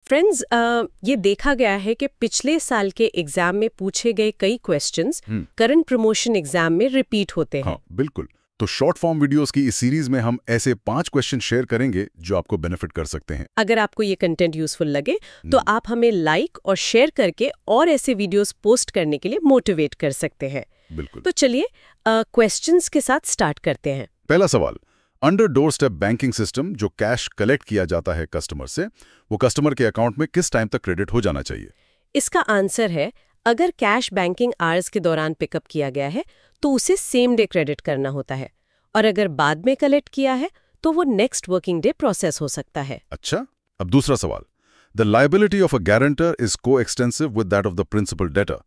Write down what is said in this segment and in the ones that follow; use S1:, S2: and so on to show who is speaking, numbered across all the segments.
S1: Friends, ये देखा गया है कि पिछले साल के एग्जाम में पूछे गए कई क्वेश्चंस करंट प्रमोशन एग्जाम में रिपीट होते हैं।
S2: हाँ, बिल्कुल। तो शॉर्ट फॉर्म वीडियोस की इस सीरीज में हम ऐसे 5 क्वेश्चन शेयर करेंगे जो आपको बेनिफिट कर सकते हैं।
S1: अगर आपको ये कंटेंट यूजफुल लगे तो आप हमें लाइक और शेयर करके और ऐसे वीडियोस पोस्ट करने के लिए मोटिवेट कर सकते हैं।
S2: बिल्कुल।
S1: तो चलिए क्वेश्चंस के साथ स्टार्ट करते हैं।
S2: पहला सवाल, under door step banking system जो कैश कलेक्ट किया जाता है कस्टमर से, वो कस्टमर के अकाउंट में किस टाइम तक क्रेडिट हो जाना चाहिए?
S1: इसका आंसर है, अगर कैश बैंकिंग आवर्स के दौरान पिकअप किया गया है तो उसे सेम डे क्रेडिट करना होता है, और अगर बाद में कलेक्ट किया है तो वो नेक्स्ट वर्किंग डे प्रोसेस हो सकता है।
S2: अच्छा, अब दूसरा सवाल, the liability of a guarantor is coextensive with that of the principal debtor.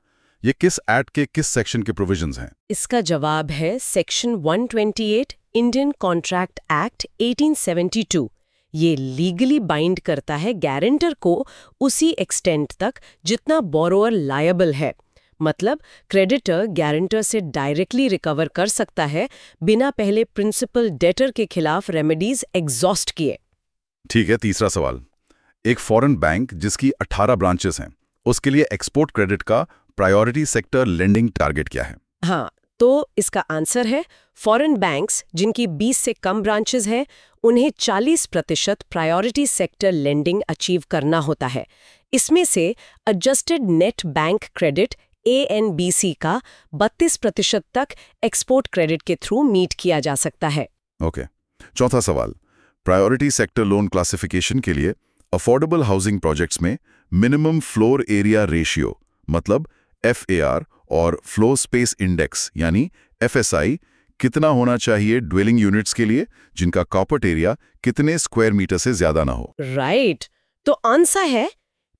S2: ये किस एक्ट के किस सेक्शन के प्रोविजंस हैं?
S1: इसका जवाब है सेक्शन 128 इंडियन कॉन्ट्रैक्ट एक्ट 1872। ये लीगली बाइंड करता है गारंटर को उसी एक्सटेंट तक जितना बोरोअर लायबल है। मतलब क्रेडिटर गारंटर से डायरेक्टली रिकवर कर सकता है बिना पहले प्रिंसिपल डेटर के खिलाफ रेमेडीज एग्जॉस्ट किए।
S2: ठीक है, तीसरा सवाल, एक फॉरेन बैंक जिसकी 18 ब्रांचेस हैं, उसके लिए एक्सपोर्ट क्रेडिट का प्रायोरिटी सेक्टर लेंडिंग टारगेट क्या है?
S1: हाँ, तो इसका आंसर है, फॉरेन बैंक्स जिनकी 20 से कम ब्रांचेस हैं, उन्हें 40% प्रायोरिटी सेक्टर लेंडिंग अचीव करना होता है। इसमें से adjusted net bank credit ANBC का 32% तक एक्सपोर्ट क्रेडिट के थ्रू मीट किया जा सकता है।
S2: ओके। चौथा सवाल, प्रायोरिटी सेक्टर लोन क्लासिफिकेशन के लिए अफोर्डेबल हाउसिंग प्रोजेक्ट्स में मिनिमम फ्लोर एरिया रेशियो मतलब FAR और फ्लोर स्पेस इंडेक्स यानी FSI कितना होना चाहिए ड्वेलिंग यूनिट्स के लिए जिनका कॉर्पोरेट एरिया कितने स्क्वायर मीटर से ज्यादा ना हो?
S1: राइट। तो आंसर है,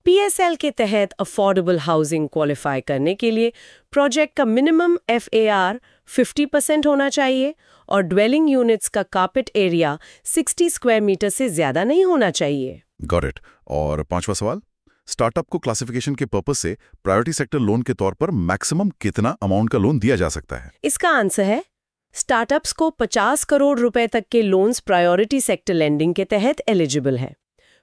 S1: PSL के तहत अफोर्डेबल हाउसिंग क्वालिफाई करने के लिए प्रोजेक्ट का मिनिमम FAR 50% होना चाहिए और ड्वेलिंग यूनिट्स का कार्पेट एरिया 60 स्क्वायर मीटर से ज्यादा नहीं होना चाहिए।
S2: Got it. और पांचवा सवाल, स्टार्टअप को क्लासिफिकेशन के पर्पस से प्रायोरिटी सेक्टर लोन के तौर पर मैक्सिमम कितना अमाउंट का लोन दिया जा सकता है?
S1: इसका आंसर है, स्टार्टअप्स को 50 करोड़ रुपए तक के लोन्स प्रायोरिटी सेक्टर लेंडिंग के तहत एलिजिबल है।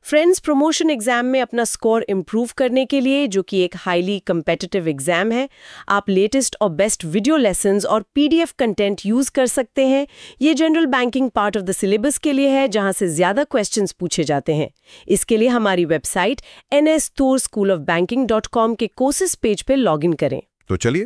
S1: फ्रेंड्स, प्रमोशन एग्जाम में अपना स्कोर इंप्रूव करने के लिए, जो कि एक हाईली कम्पिटिटिव एग्जाम है, आप लेटेस्ट और बेस्ट वीडियो लेसन्स और PDF कंटेंट यूज कर सकते हैं। ये general banking part of the syllabus के लिए है, जहां से ज्यादा क्वेश्चंस पूछे जाते हैं। इसके लिए हमारी वेबसाइट nstorschoolofbanking.com के कोर्सेज पेज पे लॉगिन करें।
S2: तो चलिए